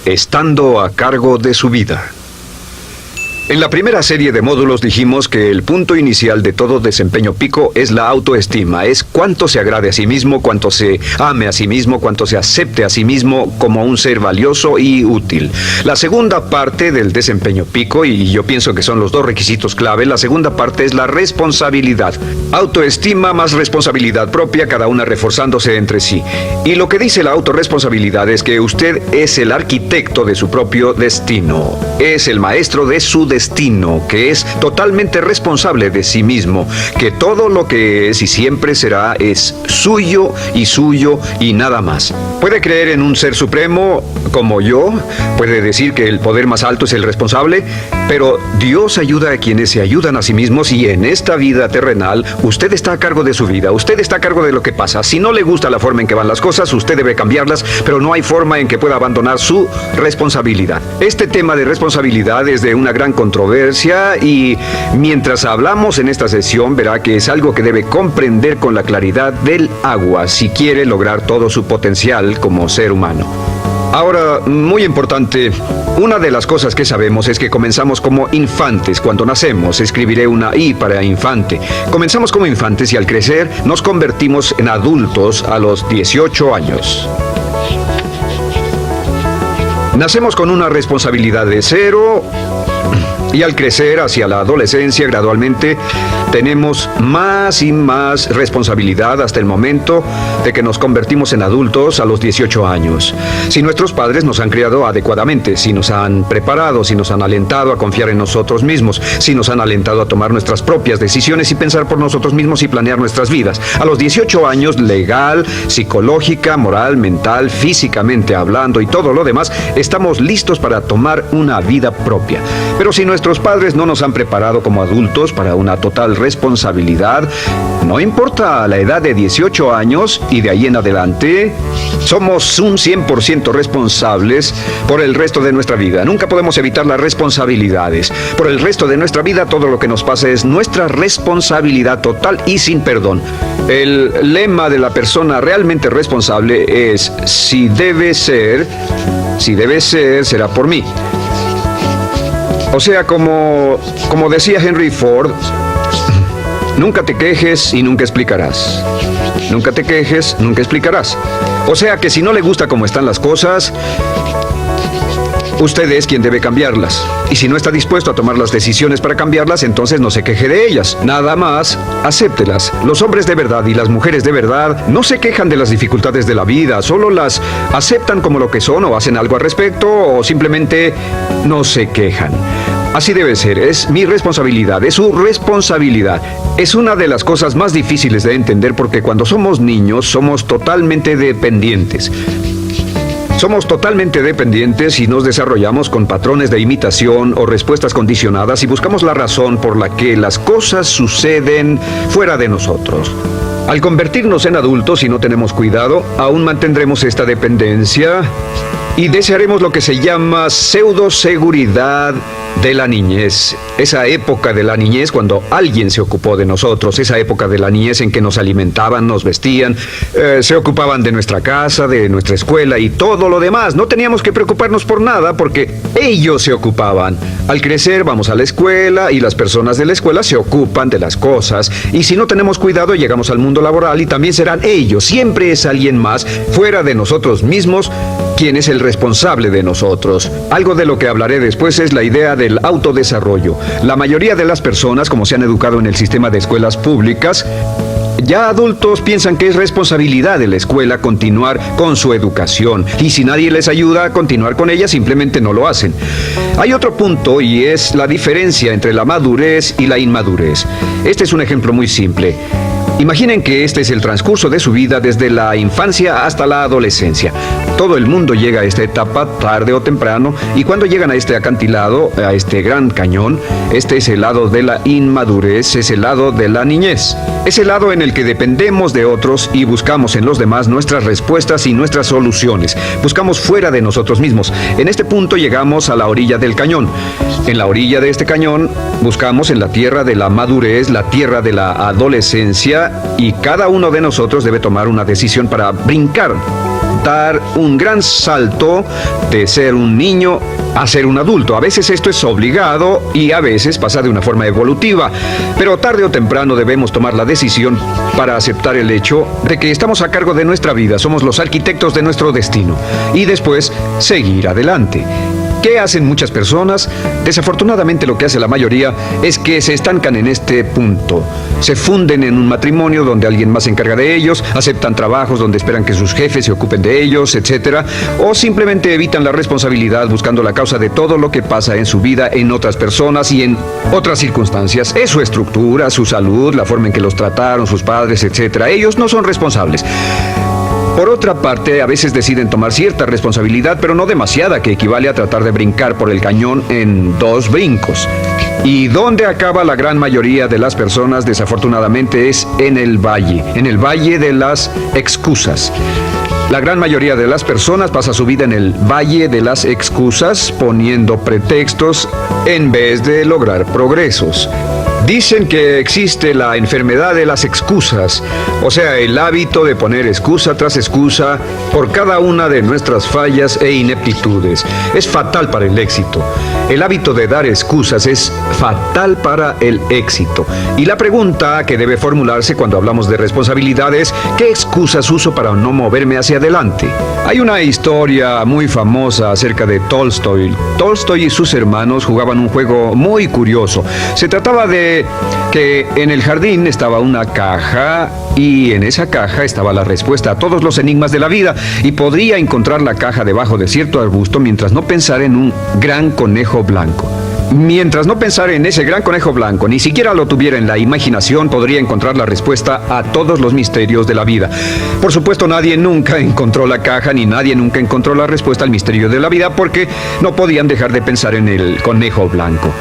estando a cargo de su vida. En la primera serie de módulos dijimos que el punto inicial de todo desempeño pico es la autoestima, es cuánto se agrade a sí mismo, cuánto se ame a sí mismo, cuánto se acepte a sí mismo como un ser valioso y útil. La segunda parte del desempeño pico, y yo pienso que son los dos requisitos clave, la segunda parte es la responsabilidad. Autoestima más responsabilidad propia, cada una reforzándose entre sí. Y lo que dice la autorresponsabilidad es que usted es el arquitecto de su propio destino, es el maestro de su destino, que es totalmente responsable de sí mismo, que todo lo que es y siempre será es suyo y nada más. Puede creer en un ser supremo como yo, puede decir que el poder más alto es el responsable, pero Dios ayuda a quienes se ayudan a sí mismos y en esta vida terrenal usted está a cargo de su vida, usted está a cargo de lo que pasa. Si no le gusta la forma en que van las cosas, usted debe cambiarlas, pero no hay forma en que pueda abandonar su responsabilidad. Este tema de responsabilidad es de una gran controversia y mientras hablamos en esta sesión verá que es algo que debe comprender con la claridad del agua si quiere lograr todo su potencial como ser humano. Ahora, muy importante, una de las cosas que sabemos es que comenzamos como infantes cuando nacemos. Escribiré una I para infante. Comenzamos como infantes y al crecer nos convertimos en adultos a los 18 años. Nacemos con una responsabilidad de 0 y al crecer hacia la adolescencia gradualmente tenemos más y más responsabilidad hasta el momento de que nos convertimos en adultos a los 18 años. Si nuestros padres nos han criado adecuadamente, si nos han preparado, si nos han alentado a confiar en nosotros mismos, si nos han alentado a tomar nuestras propias decisiones y pensar por nosotros mismos y planear nuestras vidas. A los 18 años, legal, psicológica, moral, mental, físicamente hablando y todo lo demás, estamos listos para tomar una vida propia. Pero si nuestros padres no nos han preparado como adultos para una total responsabilidad, no importa la edad de 18 años y de ahí en adelante, somos un 100% responsables por el resto de nuestra vida. Nunca podemos evitar las responsabilidades. Por el resto de nuestra vida, todo lo que nos pasa es nuestra responsabilidad total y sin perdón. El lema de la persona realmente responsable es: si debe ser, será por mí. O sea, como decía Henry Ford, nunca te quejes y nunca explicarás. Nunca te quejes, nunca explicarás. O sea que si no le gusta cómo están las cosas, usted es quien debe cambiarlas. Y si no está dispuesto a tomar las decisiones para cambiarlas, entonces no se queje de ellas. Nada más, acéptelas. Los hombres de verdad y las mujeres de verdad no se quejan de las dificultades de la vida, solo las aceptan como lo que son o hacen algo al respecto o simplemente no se quejan. Así debe ser, es mi responsabilidad, es su responsabilidad. Es una de las cosas más difíciles de entender porque cuando somos niños somos totalmente dependientes. Somos totalmente dependientes y nos desarrollamos con patrones de imitación o respuestas condicionadas y buscamos la razón por la que las cosas suceden fuera de nosotros. Al convertirnos en adultos y no tenemos cuidado, aún mantendremos esta dependencia y desearemos lo que se llama pseudoseguridad de la niñez. Esa época de la niñez cuando alguien se ocupó de nosotros, esa época de la niñez en que nos alimentaban, nos vestían, se ocupaban de nuestra casa, de nuestra escuela y todo lo demás. No teníamos que preocuparnos por nada porque ellos se ocupaban. Al crecer vamos a la escuela y las personas de la escuela se ocupan de las cosas y si no tenemos cuidado llegamos al mundo laboral y también serán ellos. Siempre es alguien más fuera de nosotros mismos quien es el responsable de nosotros. Algo de lo que hablaré después es la idea del autodesarrollo. La mayoría de las personas, como se han educado en el sistema de escuelas públicas, ya adultos piensan que es responsabilidad de la escuela continuar con su educación y si nadie les ayuda a continuar con ella, simplemente no lo hacen. Hay otro punto y es la diferencia entre la madurez y la inmadurez. Este es un ejemplo muy simple. Imaginen que este es el transcurso de su vida desde la infancia hasta la adolescencia. Todo el mundo llega a esta etapa tarde o temprano y cuando llegan a este acantilado, a este gran cañón, este es el lado de la inmadurez, es el lado de la niñez. Es el lado en el que dependemos de otros y buscamos en los demás nuestras respuestas y nuestras soluciones. Buscamos fuera de nosotros mismos. En este punto llegamos a la orilla del cañón. En la orilla de este cañón buscamos en la tierra de la madurez, la tierra de la adolescencia y cada uno de nosotros debe tomar una decisión para brincar dar un gran salto de ser un niño a ser un adulto. A veces esto es obligado y a veces pasa de una forma evolutiva, pero tarde o temprano debemos tomar la decisión para aceptar el hecho de que estamos a cargo de nuestra vida, somos los arquitectos de nuestro destino y después seguir adelante. ¿Qué hacen muchas personas? Desafortunadamente lo que hace la mayoría es que se estancan en este punto. Se funden en un matrimonio donde alguien más se encarga de ellos, aceptan trabajos donde esperan que sus jefes se ocupen de ellos, etc. O simplemente evitan la responsabilidad buscando la causa de todo lo que pasa en su vida, en otras personas y en otras circunstancias. Es su estructura, su salud, la forma en que los trataron sus padres, etc. Ellos no son responsables. Por otra parte, a veces deciden tomar cierta responsabilidad, pero no demasiada, que equivale a tratar de brincar por el cañón en 2 brincos. ¿Y dónde acaba la gran mayoría de las personas? Desafortunadamente es en el valle de las excusas. La gran mayoría de las personas pasa su vida en el valle de las excusas, poniendo pretextos en vez de lograr progresos. Dicen que existe la enfermedad de las excusas, o sea, el hábito de poner excusa tras excusa por cada una de nuestras fallas e ineptitudes. Es fatal para el éxito. El hábito de dar excusas es fatal para el éxito. Y la pregunta que debe formularse cuando hablamos de responsabilidad es: ¿qué excusas uso para no moverme hacia adelante? Hay una historia muy famosa acerca de Tolstoy. Tolstoy y sus hermanos jugaban un juego muy curioso. Se trataba de que en el jardín estaba una caja y en esa caja estaba la respuesta a todos los enigmas de la vida, y podría encontrar la caja debajo de cierto arbusto mientras no pensara en un gran conejo blanco. Mientras no pensara en ese gran conejo blanco, ni siquiera lo tuviera en la imaginación, podría encontrar la respuesta a todos los misterios de la vida. Por supuesto, nadie nunca encontró la caja, ni nadie nunca encontró la respuesta al misterio de la vida, porque no podían dejar de pensar en el conejo blanco.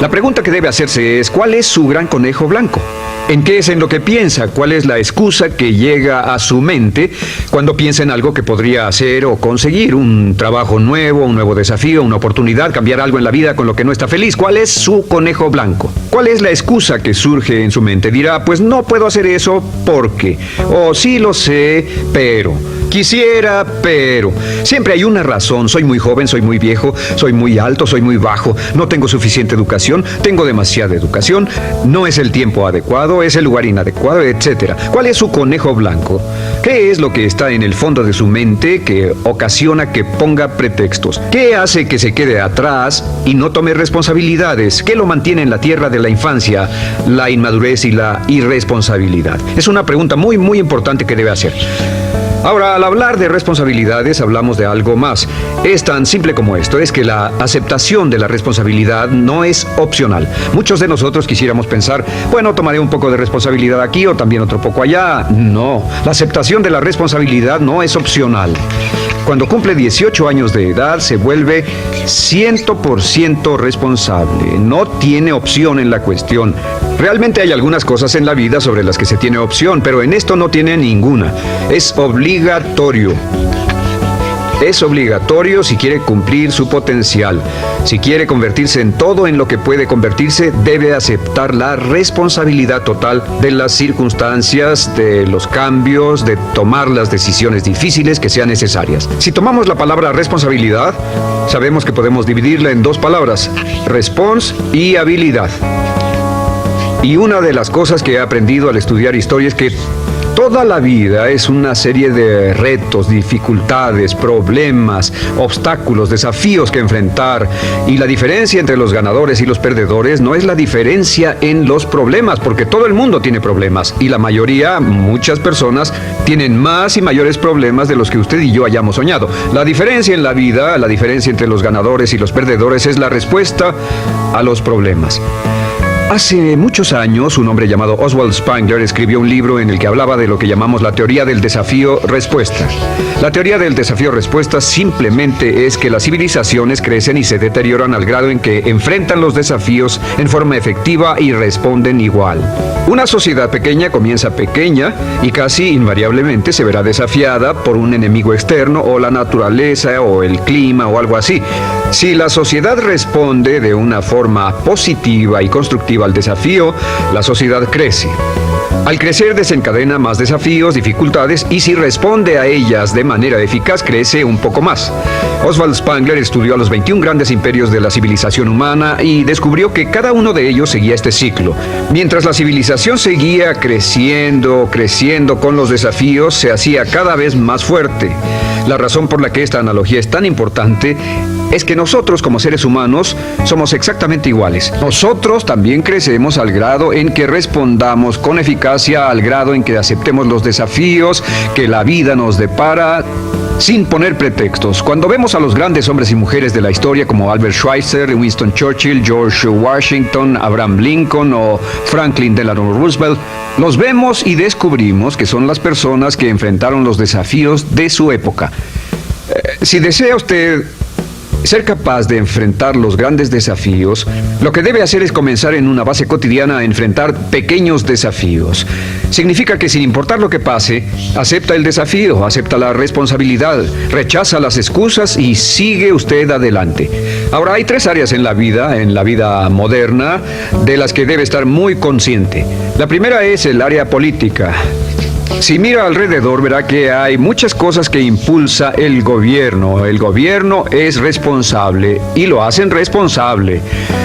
La pregunta que debe hacerse es: ¿cuál es su gran conejo blanco? ¿En qué es en lo que piensa? ¿Cuál es la excusa que llega a su mente cuando piensa en algo que podría hacer o conseguir? Un trabajo nuevo, un nuevo desafío, una oportunidad, cambiar algo en la vida con lo que no está feliz. ¿Cuál es su conejo blanco? ¿Cuál es la excusa que surge en su mente? Dirá: pues no puedo hacer eso porque, o sí lo sé, pero... quisiera, pero... siempre hay una razón. Soy muy joven, soy muy viejo, soy muy alto, soy muy bajo, no tengo suficiente educación, tengo demasiada educación, no es el tiempo adecuado, es el lugar inadecuado, etc. ¿Cuál es su conejo blanco? ¿Qué es lo que está en el fondo de su mente que ocasiona que ponga pretextos? ¿Qué hace que se quede atrás y no tome responsabilidades? ¿Qué lo mantiene en la tierra de la infancia, la inmadurez y la irresponsabilidad? Es una pregunta muy, muy importante que debe hacer. Ahora, al hablar de responsabilidades, hablamos de algo más. Es tan simple como esto: es que la aceptación de la responsabilidad no es opcional. Muchos de nosotros quisiéramos pensar: bueno, tomaré un poco de responsabilidad aquí o también otro poco allá. No, la aceptación de la responsabilidad no es opcional. Cuando cumple 18 años de edad, se vuelve 100% responsable. No tiene opción en la cuestión. Realmente hay algunas cosas en la vida sobre las que se tiene opción, pero en esto no tiene ninguna. Es obligatorio. Es obligatorio si quiere cumplir su potencial. Si quiere convertirse en todo en lo que puede convertirse, debe aceptar la responsabilidad total de las circunstancias, de los cambios, de tomar las decisiones difíciles que sean necesarias. Si tomamos la palabra responsabilidad, sabemos que podemos dividirla en 2 palabras: respons y habilidad. Y una de las cosas que he aprendido al estudiar historia es que toda la vida es una serie de retos, dificultades, problemas, obstáculos, desafíos que enfrentar. Y la diferencia entre los ganadores y los perdedores no es la diferencia en los problemas, porque todo el mundo tiene problemas. Y la mayoría, muchas personas, tienen más y mayores problemas de los que usted y yo hayamos soñado. La diferencia en la vida, la diferencia entre los ganadores y los perdedores, es la respuesta a los problemas. Hace muchos años, un hombre llamado Oswald Spengler escribió un libro en el que hablaba de lo que llamamos la teoría del desafío-respuesta. La teoría del desafío-respuesta simplemente es que las civilizaciones crecen y se deterioran al grado en que enfrentan los desafíos en forma efectiva y responden igual. Una sociedad pequeña comienza pequeña y casi invariablemente se verá desafiada por un enemigo externo o la naturaleza o el clima o algo así. Si la sociedad responde de una forma positiva y constructiva respondiendo al desafío, la sociedad crece. Al crecer desencadena más desafíos, dificultades, y si responde a ellas de manera eficaz, crece un poco más. Oswald Spengler estudió a los 21 grandes imperios de la civilización humana y descubrió que cada uno de ellos seguía este ciclo. Mientras la civilización seguía creciendo con los desafíos, se hacía cada vez más fuerte. La razón por la que esta analogía es tan importante es que nosotros como seres humanos somos exactamente iguales. Nosotros también crecemos al grado en que respondamos con eficacia, al grado en que aceptemos los desafíos que la vida nos depara, sin poner pretextos. Cuando vemos a los grandes hombres y mujeres de la historia como Albert Schweitzer, Winston Churchill, George Washington, Abraham Lincoln o Franklin Delano Roosevelt, los vemos y descubrimos que son las personas que enfrentaron los desafíos de su época. Si desea usted ser capaz de enfrentar los grandes desafíos, lo que debe hacer es comenzar en una base cotidiana a enfrentar pequeños desafíos. Significa que sin importar lo que pase, acepta el desafío, acepta la responsabilidad, rechaza las excusas y sigue usted adelante. Ahora, hay 3 áreas en la vida moderna, de las que debe estar muy consciente. La primera es el área política. Si mira alrededor, verá que hay muchas cosas que impulsa el gobierno. El gobierno es responsable y lo hacen responsable.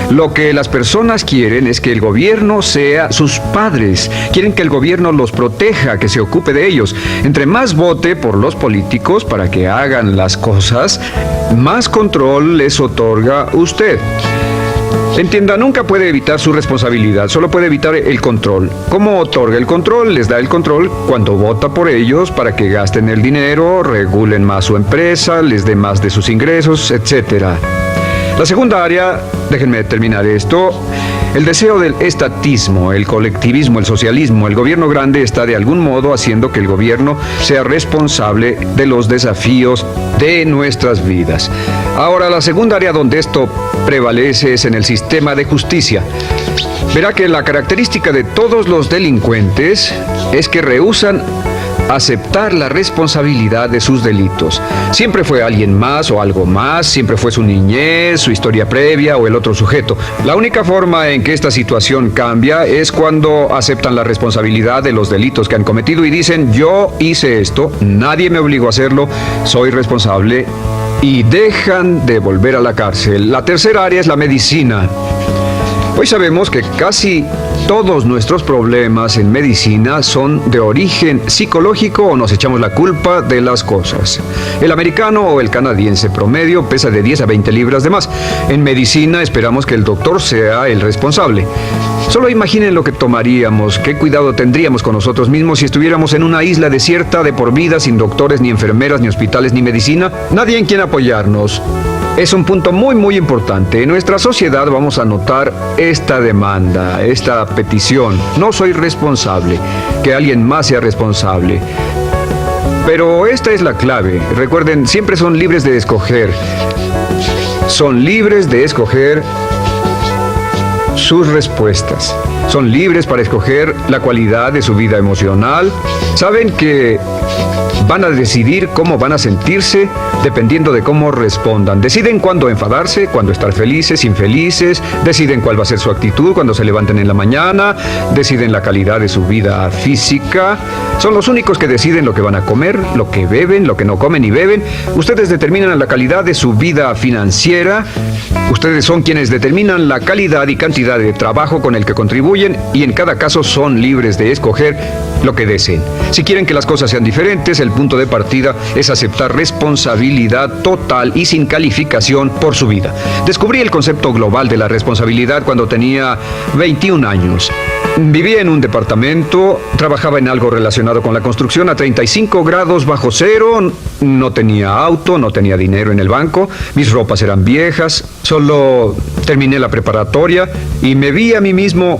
Lo que las personas quieren es que el gobierno sea sus padres. Quieren que el gobierno los proteja, que se ocupe de ellos. Entre más vote por los políticos para que hagan las cosas, más control les otorga usted. Entienda, nunca puede evitar su responsabilidad, solo puede evitar el control. ¿Cómo otorga el control? Les da el control cuando vota por ellos para que gasten el dinero, regulen más su empresa, les dé más de sus ingresos, etc. La segunda área, déjenme terminar esto, el deseo del estatismo, el colectivismo, el socialismo. El gobierno grande está de algún modo haciendo que el gobierno sea responsable de los desafíos de nuestras vidas. Ahora, la segunda área donde esto prevalece es en el sistema de justicia. Verá que la característica de todos los delincuentes es que rehúsan aceptar la responsabilidad de sus delitos. Siempre fue alguien más o algo más, siempre fue su niñez, su historia previa o el otro sujeto. La única forma en que esta situación cambia es cuando aceptan la responsabilidad de los delitos que han cometido y dicen: yo hice esto, nadie me obligó a hacerlo, soy responsable, y dejan de volver a la cárcel. La tercera área es la medicina. Hoy sabemos que casi todos nuestros problemas en medicina son de origen psicológico o nos echamos la culpa de las cosas. El americano o el canadiense promedio pesa de 10 a 20 libras de más. En medicina esperamos que el doctor sea el responsable. Solo imaginen lo que tomaríamos, qué cuidado tendríamos con nosotros mismos si estuviéramos en una isla desierta de por vida, sin doctores, ni enfermeras, ni hospitales, ni medicina, nadie en quien apoyarnos. Es un punto muy importante. En nuestra sociedad vamos a notar esta demanda, esta petición. No soy responsable, que alguien más sea responsable. Pero esta es la clave. Recuerden, siempre son libres de escoger. Son libres de escoger sus respuestas. Son libres para escoger la cualidad de su vida emocional. Saben que van a decidir cómo van a sentirse dependiendo de cómo respondan. Deciden cuándo enfadarse, cuándo estar felices, infelices. Deciden cuál va a ser su actitud cuando se levanten en la mañana. Deciden la calidad de su vida física. Son los únicos que deciden lo que van a comer, lo que beben, lo que no comen y beben. Ustedes determinan la calidad de su vida financiera. Ustedes son quienes determinan la calidad y cantidad de trabajo con el que contribuyen, y en cada caso son libres de escoger lo que deseen. Si quieren que las cosas sean diferentes, el punto de partida es aceptar responsabilidad total y sin calificación por su vida. Descubrí el concepto global de la responsabilidad cuando tenía 21 años. Vivía en un departamento, trabajaba en algo relacionado con la construcción a 35 grados bajo cero, no tenía auto, no tenía dinero en el banco, mis ropas eran viejas, solo terminé la preparatoria y me vi a mí mismo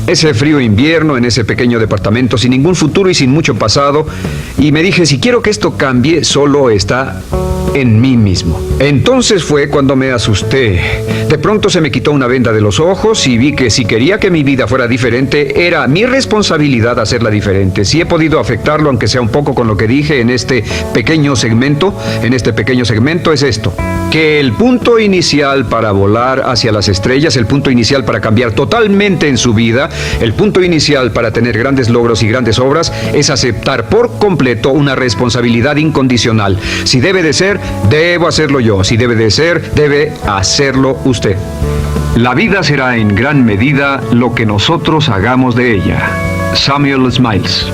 ese frío invierno en ese pequeño departamento sin ningún futuro y sin mucho pasado, y me dije: si quiero que esto cambie, solo está en mí mismo. Entonces fue cuando me asusté. De pronto se me quitó una venda de los ojos y vi que si quería que mi vida fuera diferente, era mi responsabilidad hacerla diferente. Si he podido afectarlo, aunque sea un poco con lo que dije en este pequeño segmento, es esto: que el punto inicial para volar hacia las estrellas, el punto inicial para cambiar totalmente en su vida, el punto inicial para tener grandes logros y grandes obras, es aceptar por completo una responsabilidad incondicional. Si debe de ser, debo hacerlo yo. Si debe de ser, debe hacerlo usted. La vida será en gran medida lo que nosotros hagamos de ella. Samuel Smiles.